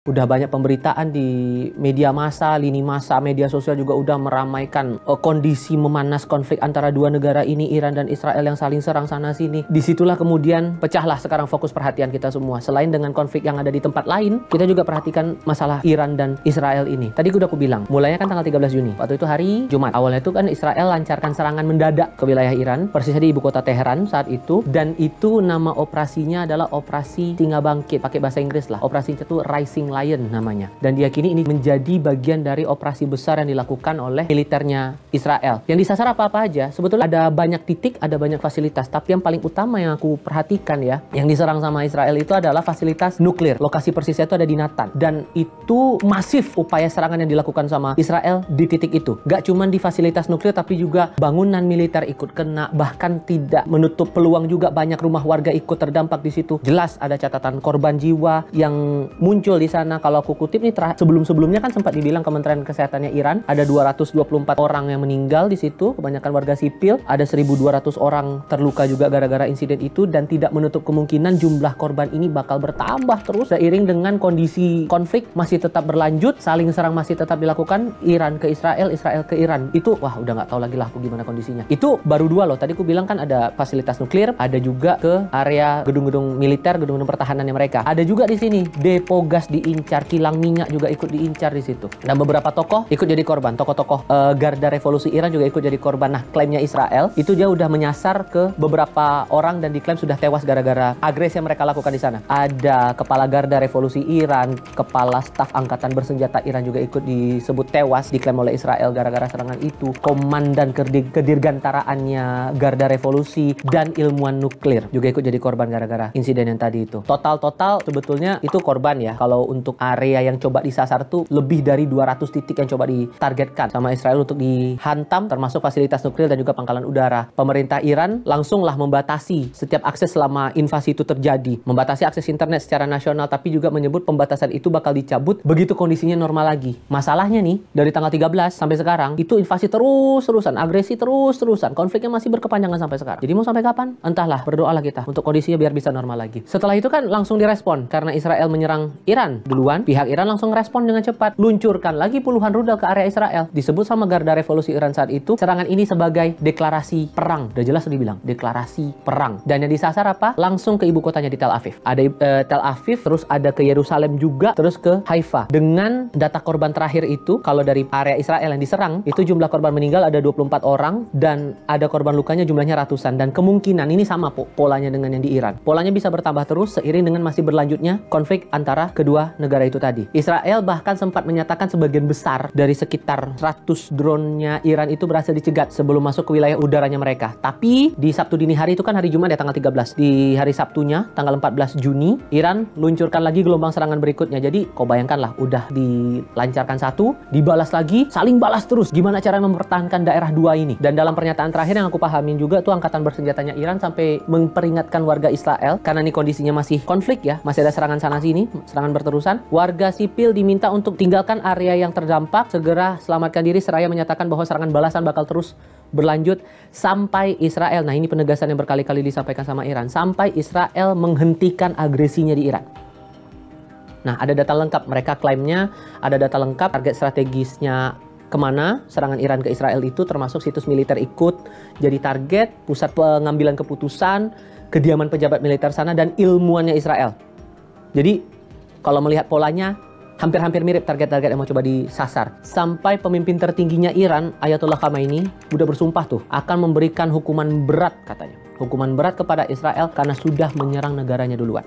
Udah banyak pemberitaan di media massa, lini massa, media sosial juga udah meramaikan kondisi memanas konflik antara dua negara ini, Iran dan Israel yang saling serang sana-sini. Disitulah kemudian pecahlah sekarang fokus perhatian kita semua. Selain dengan konflik yang ada di tempat lain, kita juga perhatikan masalah Iran dan Israel ini. Tadi udah aku bilang, mulainya kan tanggal 13 Juni. Waktu itu hari Jumat. Awalnya itu kan Israel lancarkan serangan mendadak ke wilayah Iran, persisnya di ibu kota Teheran saat itu. Dan itu nama operasinya adalah Operasi Tinggal Bangkit. Pakai bahasa Inggris lah. Operasinya itu Rising Lion namanya. Dan diyakini ini menjadi bagian dari operasi besar yang dilakukan oleh militernya Israel. Yang disasar apa-apa aja, sebetulnya ada banyak titik, ada banyak fasilitas. Tapi yang paling utama yang aku perhatikan ya, yang diserang sama Israel itu adalah fasilitas nuklir. Lokasi persisnya itu ada di Natan. Dan itu masif upaya serangan yang dilakukan sama Israel di titik itu. Gak cuma di fasilitas nuklir, tapi juga bangunan militer ikut kena. Bahkan tidak menutup peluang juga banyak rumah warga ikut terdampak di situ. Jelas ada catatan korban jiwa yang muncul di sana. Kalau aku kutip nih, sebelum-sebelumnya kan sempat dibilang Kementerian Kesehatannya Iran ada 224 orang yang meninggal di situ, kebanyakan warga sipil, ada 1.200 orang terluka juga gara-gara insiden itu, dan tidak menutup kemungkinan jumlah korban ini bakal bertambah terus seiring dengan kondisi konflik masih tetap berlanjut, saling serang masih tetap dilakukan, Iran ke Israel, Israel ke Iran. Itu wah udah nggak tahu lagi lah aku gimana kondisinya. Itu baru dua loh. Tadi aku bilang kan ada fasilitas nuklir, ada juga ke area gedung-gedung militer, gedung-gedung pertahanannya mereka. Ada juga di sini depo gas diincar, kilang minyak juga ikut diincar di situ. Dan beberapa tokoh ikut jadi korban. Tokoh-tokoh Garda Revolusi Iran juga ikut jadi korban. Nah, klaimnya Israel itu dia udah menyasar ke beberapa orang dan diklaim sudah tewas gara-gara agresi yang mereka lakukan di sana. Ada kepala Garda Revolusi Iran, kepala staf angkatan bersenjata Iran juga ikut disebut tewas, diklaim oleh Israel gara-gara serangan itu. Komandan kedirgantaraannya Garda Revolusi dan ilmuwan nuklir juga ikut jadi korban gara-gara insiden yang tadi itu. Total sebetulnya itu korban ya. Kalau untuk area yang coba disasar tuh lebih dari 200 titik yang coba ditargetkan sama Israel untuk dihantam, termasuk fasilitas nuklir dan juga pangkalan udara. Pemerintah Iran langsunglah membatasi setiap akses selama invasi itu terjadi. Membatasi akses internet secara nasional, tapi juga menyebut pembatasan itu bakal dicabut begitu kondisinya normal lagi. Masalahnya nih, dari tanggal 13 sampai sekarang, itu invasi terus-terusan, agresi terus-terusan, konfliknya masih berkepanjangan sampai sekarang. Jadi mau sampai kapan? Entahlah, berdoalah kita untuk kondisinya biar bisa normal lagi. Setelah itu kan langsung direspon, karena Israel menyerang Iran duluan, pihak Iran langsung respon dengan cepat, luncurkan lagi puluhan rudal ke area Israel. Disebut sama Garda Revolusi Iran saat itu, serangan ini sebagai deklarasi perang. Udah jelas dibilang, deklarasi perang. Dan yang disasar apa? Langsung ke ibu kotanya di Tel Aviv. Ada Tel Aviv, terus ada ke Yerusalem juga, terus ke Haifa. Dengan data korban terakhir itu, kalau dari area Israel yang diserang, itu jumlah korban meninggal ada 24 orang, dan ada korban lukanya jumlahnya ratusan. Dan kemungkinan ini sama polanya dengan yang di Iran. Polanya bisa bertambah terus seiring dengan masih berlanjutnya konflik antara kedua negara itu tadi. Israel bahkan sempat menyatakan sebagian besar dari sekitar 100 drone-nya Iran itu berhasil dicegat sebelum masuk ke wilayah udaranya mereka. Tapi di Sabtu dini hari itu kan hari Jumat ya tanggal 13. Di hari Sabtunya tanggal 14 Juni, Iran luncurkan lagi gelombang serangan berikutnya. Jadi kau bayangkanlah, udah dilancarkan satu, dibalas lagi, saling balas terus. Gimana cara mempertahankan daerah dua ini? Dan dalam pernyataan terakhir yang aku pahamin juga tuh angkatan bersenjatanya Iran sampai memperingatkan warga Israel, karena ini kondisinya masih konflik ya, masih ada serangan sana sini, serangan berterusan. Warga sipil diminta untuk tinggalkan area yang terdampak, segera selamatkan diri, seraya menyatakan bahwa serangan balasan bakal terus berlanjut sampai Israel. Nah, ini penegasan yang berkali-kali disampaikan sama Iran, sampai Israel menghentikan agresinya di Iran. Nah, ada data lengkap, mereka klaimnya ada data lengkap target strategisnya kemana serangan Iran ke Israel itu, termasuk situs militer ikut jadi target, pusat pengambilan keputusan, kediaman pejabat militer sana, dan ilmuannya Israel. Jadi kalau melihat polanya, hampir-hampir mirip target-target yang mau coba disasar. Sampai pemimpin tertingginya Iran, Ayatollah Khamenei, udah bersumpah tuh akan memberikan hukuman berat katanya. Hukuman berat kepada Israel karena sudah menyerang negaranya duluan.